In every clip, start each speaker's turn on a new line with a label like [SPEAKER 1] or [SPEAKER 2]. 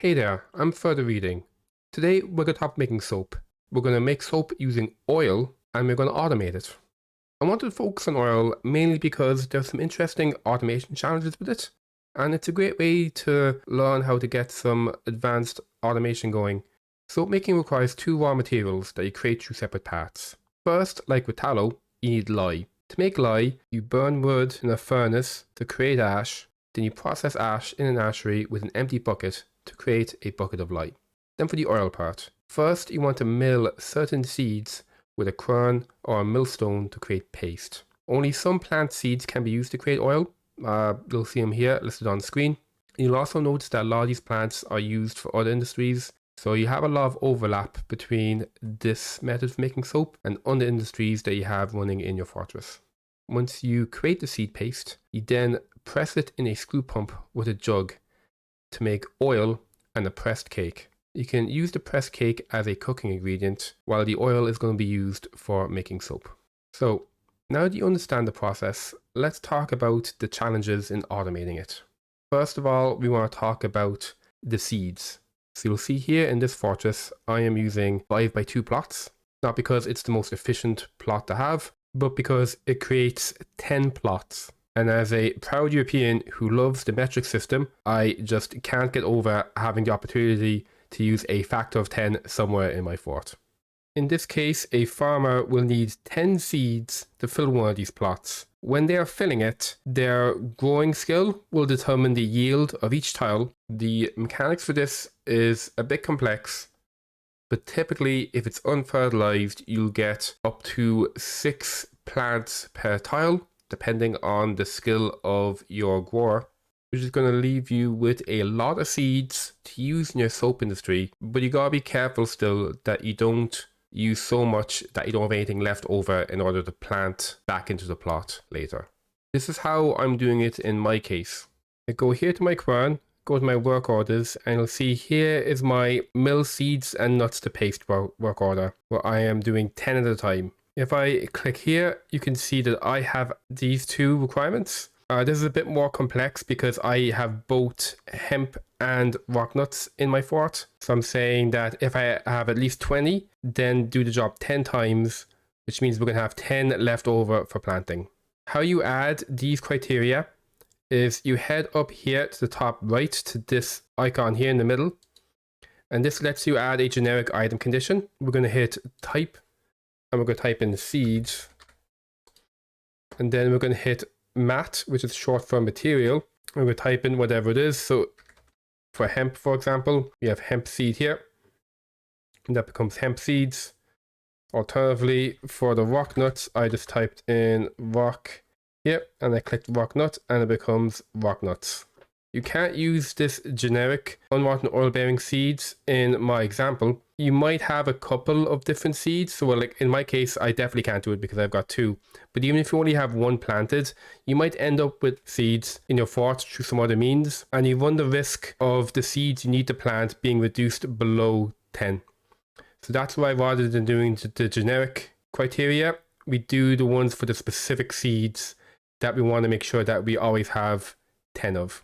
[SPEAKER 1] Hey there, I'm Further Reading. Today we're going to talk making soap. We're going to make soap using oil and we're going to automate it. I wanted to focus on oil mainly because there's some interesting automation challenges with it, and it's a great way to learn how to get some advanced automation going. Soap making requires two raw materials that you create through separate paths. First, like with tallow, you need lye. To make lye, you burn wood in a furnace to create ash, then you process ash in an ashery with an empty bucket to create a bucket of lye. Then for the oil part. First, you want to mill certain seeds with a quern or a millstone to create paste. Only some plant seeds can be used to create oil. You'll see them here listed on screen. You'll also notice that a lot of these plants are used for other industries, so you have a lot of overlap between this method of making soap and other industries that you have running in your fortress. Once you create the seed paste, you then press it in a screw pump with a jug to make oil and a pressed cake. You can use the pressed cake as a cooking ingredient, while the oil is going to be used for making soap. So, now that you understand the process, let's talk about the challenges in automating it. First of all, we want to talk about the seeds. So you'll see here in this fortress, I am using 5x2 plots, not because it's the most efficient plot to have, but because it creates 10 plots. And as a proud European who loves the metric system, I just can't get over having the opportunity to use a factor of 10 somewhere in my fort. In this case, a farmer will need 10 seeds to fill one of these plots. When they are filling it, their growing skill will determine the yield of each tile. The mechanics for this is a bit complex, but typically if it's unfertilized, you'll get up to 6 plants per tile, depending on the skill of your grower, which is going to leave you with a lot of seeds to use in your soap industry. But you gotta be careful still that you don't use so much that you don't have anything left over in order to plant back into the plot later. This is how I'm doing it in my case. I go here to my quern, go to my work orders, and you'll see here is my mill seeds and nuts to paste work order, where I am doing 10 at a time. If I click here, you can see that I have these two requirements. This is a bit more complex because I have both hemp and rock nuts in my fort. So I'm saying that if I have at least 20, then do the job 10 times, which means we're going to have 10 left over for planting. How you add these criteria is you head up here to the top right to this icon here in the middle. And this lets you add a generic item condition. We're going to hit type. And we're going to type in seeds, and then we're going to hit mat, which is short for material, and we'll type in whatever it is. So for hemp, for example, we have hemp seed here, and that becomes hemp seeds. Alternatively, for the rock nuts, I just typed in rock here, and I clicked rock nut, and it becomes rock nuts. You can't use this generic unrotten oil bearing seeds in my example. You might have a couple of different seeds. So like in my case, I definitely can't do it because I've got 2. But even if you only have 1 planted, you might end up with seeds in your fort through some other means. And you run the risk of the seeds you need to plant being reduced below 10. So that's why rather than doing the generic criteria, we do the ones for the specific seeds that we want to make sure that we always have 10 of.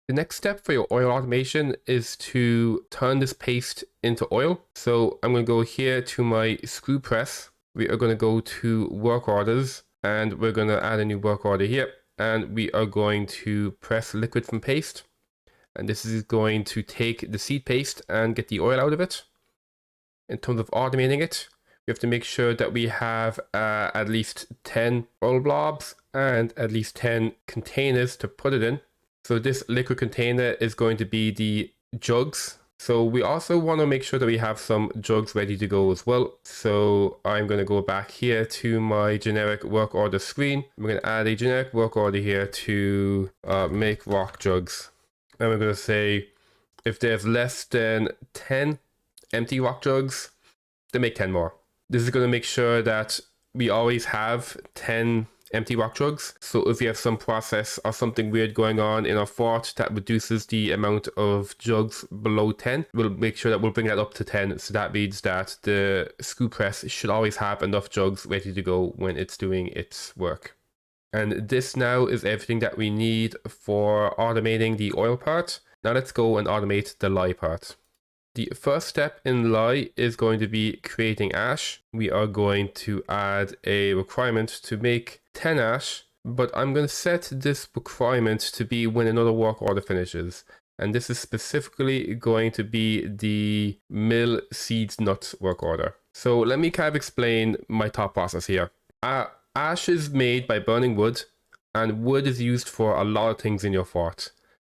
[SPEAKER 1] The next step for your oil automation is to turn this paste into oil. So I'm going to go here to my screw press. We are going to go to work orders, and we're going to add a new work order here. And we are going to press liquid from paste. And this is going to take the seed paste and get the oil out of it. In terms of automating it, we have to make sure that we have at least 10 oil blobs and at least 10 containers to put it in. So this liquid container is going to be the jugs. So we also want to make sure that we have some jugs ready to go as well. So I'm going to go back here to my generic work order screen. We're going to add a generic work order here to make rock jugs. And we're going to say if there's less than 10 empty rock jugs, then make 10 more. This is going to make sure that we always have 10 empty rock jugs. So if we have some process or something weird going on in our fort that reduces the amount of jugs below 10, we'll make sure that we'll bring that up to 10. So that means that the screw press should always have enough jugs ready to go when it's doing its work. And this now is everything that we need for automating the oil part. Now let's go and automate the lye part. The first step in lye is going to be creating ash. We are going to add a requirement to make 10 ash, but I'm going to set this requirement to be when another work order finishes. And this is specifically going to be the mill seeds nuts work order. So let me kind of explain my thought process here. Ash is made by burning wood, and wood is used for a lot of things in your fort.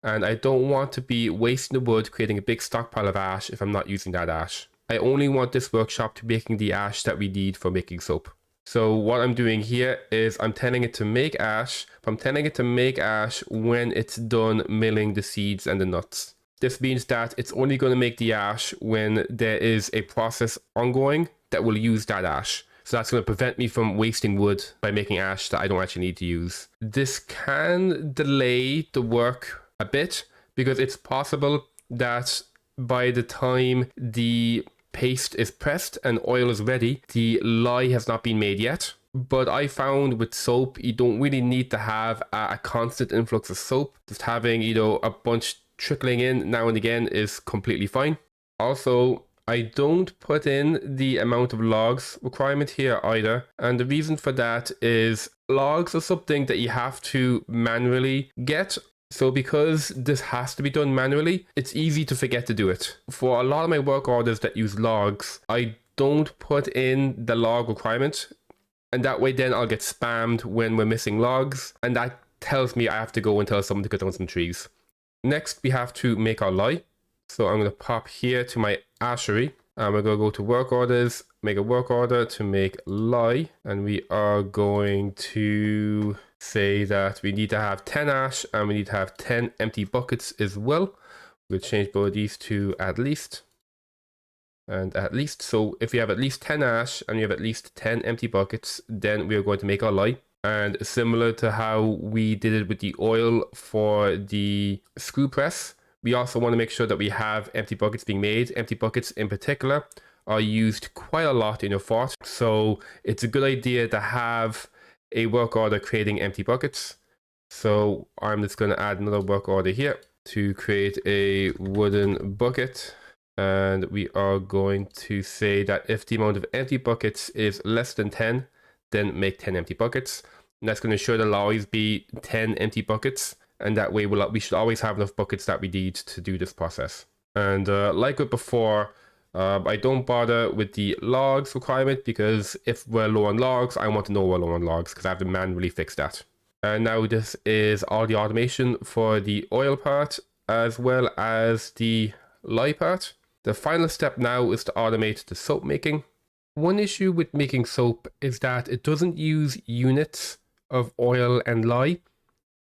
[SPEAKER 1] And I don't want to be wasting the wood creating a big stockpile of ash if I'm not using that ash. I only want this workshop to be making the ash that we need for making soap. So what I'm doing here is I'm telling it to make ash, but I'm telling it to make ash when it's done milling the seeds and the nuts. This means that it's only going to make the ash when there is a process ongoing that will use that ash. So that's going to prevent me from wasting wood by making ash that I don't actually need to use. This can delay the work a bit because it's possible that by the time the paste is pressed and oil is ready, the lye has not been made yet. But I found with soap, you don't really need to have a constant influx of soap. Just having, a bunch trickling in now and again is completely fine. Also, I don't put in the amount of logs requirement here either. And the reason for that is logs are something that you have to manually get. So because this has to be done manually, it's easy to forget to do it. For a lot of my work orders that use logs, I don't put in the log requirement. And that way then I'll get spammed when we're missing logs. And that tells me I have to go and tell someone to cut down some trees. Next, we have to make our lye. So I'm going to pop here to my ashery. And we're going to go to work orders, make a work order to make lye. And we are going to say that we need to have 10 ash and we need to have 10 empty buckets as well. We'll change both of these to at least and at least. So if we have at least 10 ash and we have at least 10 empty buckets, then we are going to make our lye. And similar to how we did it with the oil for the screw press, we also want to make sure that we have empty buckets being made. Empty buckets in particular are used quite a lot in your fort. So it's a good idea to have a work order creating empty buckets. So I'm just going to add another work order here to create a wooden bucket. And we are going to say that if the amount of empty buckets is less than 10, then make 10 empty buckets. And that's going to ensure there'll always be 10 empty buckets. And that way we should always have enough buckets that we need to do this process. And like with before, I don't bother with the logs requirement because if we're low on logs, I want to know we're low on logs because I have to manually fix that. And now this is all the automation for the oil part as well as the lye part. The final step now is to automate the soap making. One issue with making soap is that it doesn't use units of oil and lye,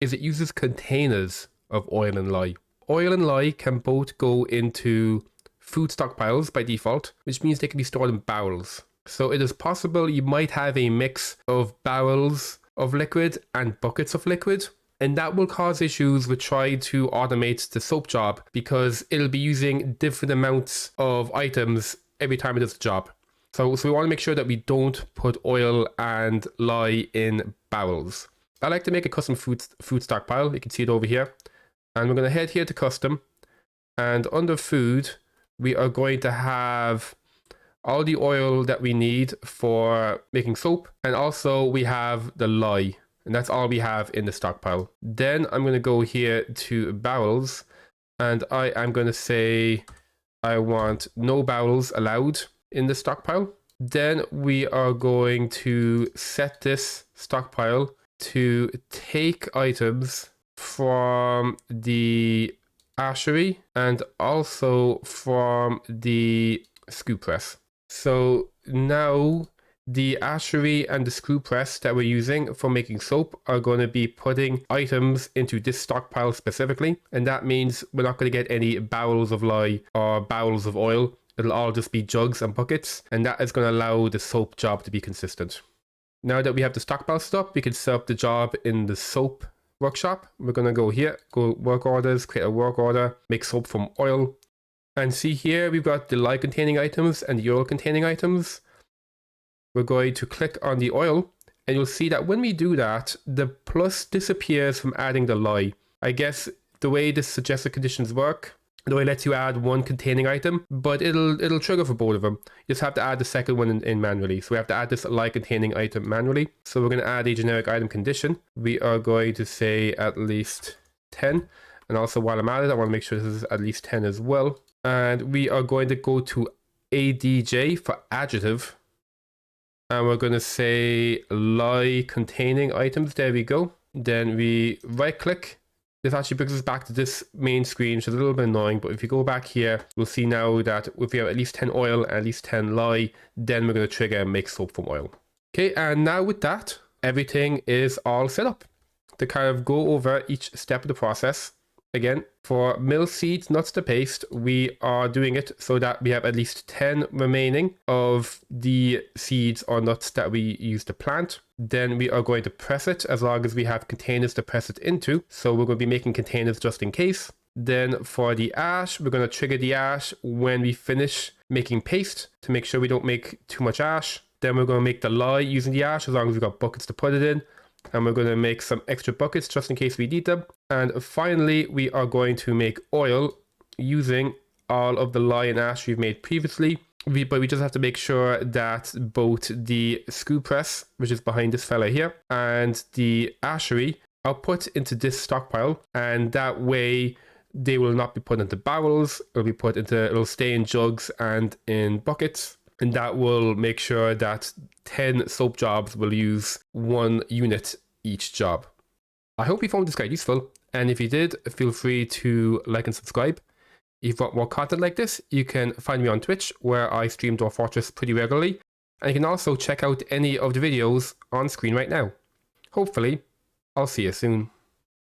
[SPEAKER 1] it uses containers of oil and lye. Oil and lye can both go into food stockpiles by default, which means they can be stored in barrels. So it is possible you might have a mix of barrels of liquid and buckets of liquid, and that will cause issues with trying to automate the soap job because it'll be using different amounts of items every time it does the job. So we want to make sure that we don't put oil and lye in barrels. I like to make a custom food stockpile. You can see it over here. And we're going to head here to custom. And under food, we are going to have all the oil that we need for making soap. And also we have the lye. And that's all we have in the stockpile. Then I'm going to go here to barrels. And I am going to say I want no barrels allowed in the stockpile. Then we are going to set this stockpile to take items from the ashery and also from the screw press. So now the ashery and the screw press that we're using for making soap are going to be putting items into this stockpile specifically, and that means we're not going to get any barrels of lye or barrels of oil. It'll all just be jugs and buckets, and that is going to allow the soap job to be consistent. Now that we have the stockpile set up, we can set up the job in the soap workshop. We're going to go here, go work orders, create a work order, make soap from oil. And see here, we've got the lye containing items and the oil containing items. We're going to click on the oil, and you'll see that when we do that, the plus disappears from adding the lye. I guess the way this suggested conditions work, though it lets you add one containing item, but it'll trigger for both of them. You just have to add the second one in manually. So we have to add this lie containing item manually. So we're going to add a generic item condition. We are going to say at least 10. And also while I'm at it, I want to make sure this is at least 10 as well. And we are going to go to ADJ for adjective. And we're going to say lie containing items. There we go. Then we right click. This actually brings us back to this main screen, which is a little bit annoying, but if you go back here, we'll see now that if we have at least 10 oil and at least 10 lye, then we're going to trigger make soap from oil. Okay, and now with that, everything is all set up. To kind of go over each step of the process, again, for mill seeds, nuts to paste, we are doing it so that we have at least 10 remaining of the seeds or nuts that we use to plant. Then we are going to press it as long as we have containers to press it into. So we're going to be making containers just in case. Then for the ash, we're going to trigger the ash when we finish making paste to make sure we don't make too much ash. Then we're going to make the lye using the ash as long as we've got buckets to put it in. And we're going to make some extra buckets just in case we need them. And finally, we are going to make oil using all of the lye and ash we've made previously. But we just have to make sure that both the screw press, which is behind this fella here, and the ashery are put into this stockpile. And that way they will not be put into barrels. It'll stay in jugs and in buckets. And that will make sure that 10 soap jobs will use 1 unit each job. I hope you found this guide useful. And if you did, feel free to like and subscribe. If you want more content like this, you can find me on Twitch, where I stream Dwarf Fortress pretty regularly. And you can also check out any of the videos on screen right now. Hopefully, I'll see you soon.